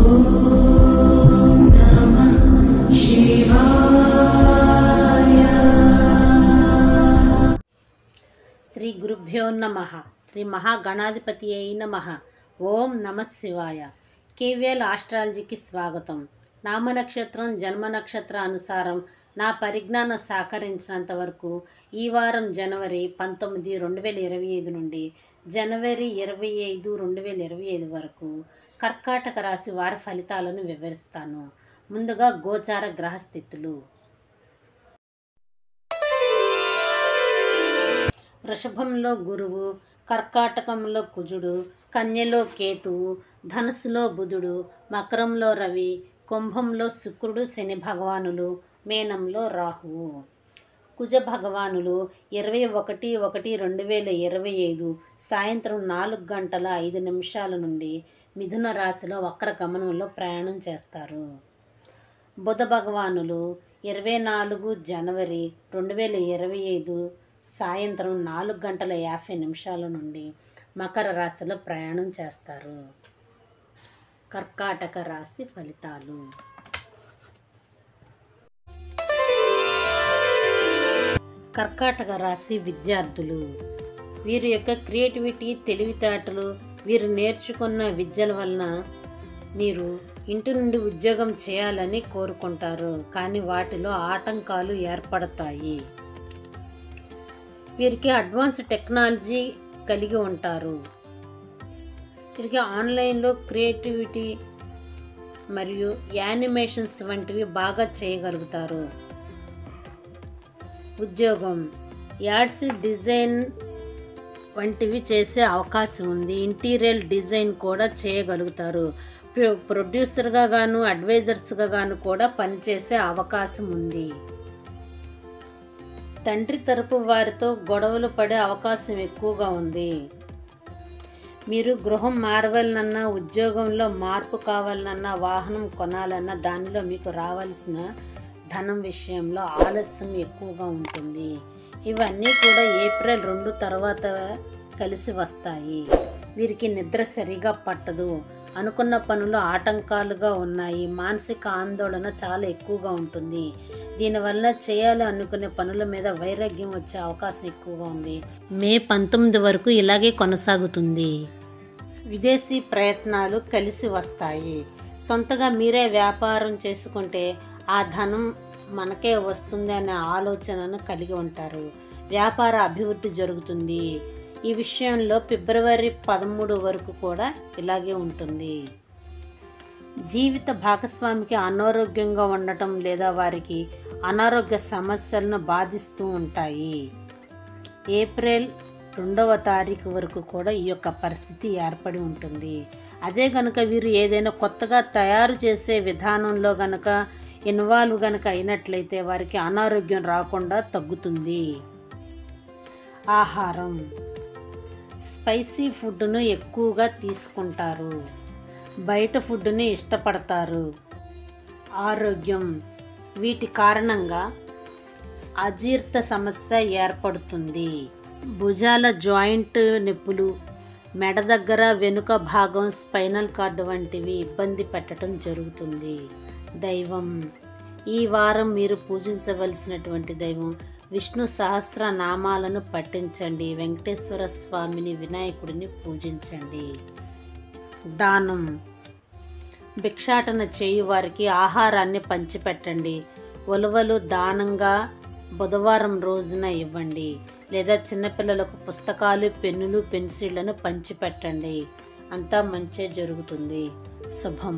శ్రీ గురుభ్యో నమః. శ్రీ మహాగణాధిపతి అయిన నమః. ఓం నమః శివాయ. కేవీఎల్ ఆస్ట్రాలజీకి స్వాగతం. నామ నక్షత్రం జన్మ నక్షత్ర అనుసారం నా పరిజ్ఞానం సహకరించినంత వరకు ఈ వారం జనవరి 19, 2025 నుండి జనవరి 25, 2025 వరకు కర్కాటక రాశి వారి ఫలితాలను వివరిస్తాను. ముందుగా గోచార గ్రహస్థితులు. వృషభంలో గురువు, కర్కాటకంలో కుజుడు, కన్యలో కేతువు, ధనుసులో బుధుడు, మకరంలో రవి, కుంభంలో శుక్రుడు శని భగవానులు, మీనంలో రాహువు. కుజ భగవానులు 21/1/2025 సాయంత్రం 4:05 నుండి మిథున రాశిలో వక్ర గమనంలో ప్రయాణం చేస్తారు. బుధ భగవానులు 24 జనవరి 2025 సాయంత్రం 4:50 నుండి మకర రాశిలో ప్రయాణం చేస్తారు. కర్కాటక రాశి ఫలితాలు. కర్కాటక రాశి విద్యార్థులు. వీరి యొక్క క్రియేటివిటీ, తెలివితేటలు, వీరు నేర్చుకున్న విద్యల వలన మీరు ఇంటి నుండి ఉద్యోగం చేయాలని కోరుకుంటారు, కానీ వాటిలో ఆటంకాలు ఏర్పడతాయి. వీరికి అడ్వాన్స్ టెక్నాలజీ కలిగి ఉంటారు. వీరికి ఆన్లైన్లో క్రియేటివిటీ మరియు యానిమేషన్స్ వంటివి బాగా చేయగలుగుతారు. ఉద్యోగం యాడ్స్, డిజైన్ వంటివి చేసే అవకాశం ఉంది. ఇంటీరియర్ డిజైన్ కూడా చేయగలుగుతారు. ప్రొడ్యూసర్గా గాను అడ్వైజర్స్గా గాను కూడా పనిచేసే అవకాశం ఉంది. తండ్రి తరపు వారితో గొడవలు పడే అవకాశం ఎక్కువగా ఉంది. మీరు గృహం మారవాలన్నా, ఉద్యోగంలో మార్పు కావాలన్నా, వాహనం కొనాలన్నా దానిలో మీకు రావాల్సిన ధనం విషయంలో ఆలస్యం ఎక్కువగా ఉంటుంది. ఇవన్నీ కూడా ఏప్రిల్ 2 తర్వాత కలిసి వస్తాయి. వీరికి నిద్ర సరిగా పట్టదు. అనుకున్న పనులు ఆటంకాలుగా ఉన్నాయి. మానసిక ఆందోళన చాలా ఎక్కువగా ఉంటుంది. దీనివల్ల చేయాలి అనుకునే పనుల మీద వైరాగ్యం వచ్చే అవకాశం ఎక్కువగా ఉంది. మే 19 వరకు ఇలాగే కొనసాగుతుంది. విదేశీ ప్రయత్నాలు కలిసి వస్తాయి. సొంతగా మీరే వ్యాపారం చేసుకుంటే ఆ ధనం మనకే వస్తుంది అనే ఆలోచనను కలిగి ఉంటారు. వ్యాపార అభివృద్ధి జరుగుతుంది. ఈ విషయంలో ఫిబ్రవరి 13 వరకు కూడా ఇలాగే ఉంటుంది. జీవిత భాగస్వామికి అనారోగ్యంగా ఉండటం లేదా వారికి అనారోగ్య సమస్యలను బాధిస్తూ ఉంటాయి. ఏప్రిల్ 2వ తారీఖు వరకు కూడా ఈ యొక్క పరిస్థితి ఏర్పడి ఉంటుంది. అదే గనుక వీరు ఏదైనా కొత్తగా తయారు చేసే విధానంలో గనక ఇన్వాల్వ్ గనక అయినట్లయితే వారికి అనారోగ్యం రాకుండా తగ్గుతుంది. ఆహారం స్పైసీ ఫుడ్ను ఎక్కువగా తీసుకుంటారు. బయట ఫుడ్ని ఇష్టపడతారు. ఆరోగ్యం వీటి కారణంగా అజీర్ణ సమస్య ఏర్పడుతుంది. భుజాల జాయింట్ నొప్పులు, మెడ దగ్గర వెనుక భాగం, స్పైనల్ కార్డ్ వంటివి ఇబ్బంది పెట్టడం జరుగుతుంది. దైవం ఈ వారం మీరు పూజించవలసినటువంటి దైవం విష్ణు సహస్రనామాలను పఠించండి. వెంకటేశ్వర స్వామిని, వినాయకుడిని పూజించండి. దానం భిక్షాటన చేయు వారికి ఆహారాన్ని పంచిపెట్టండి. ఉలవలు దానంగా బుధవారం రోజున ఇవ్వండి. లేదా చిన్నపిల్లలకు పుస్తకాలు, పెన్నులు, పెన్సిళ్లను పంచిపెట్టండి. అంతా మంచే జరుగుతుంది. శుభం.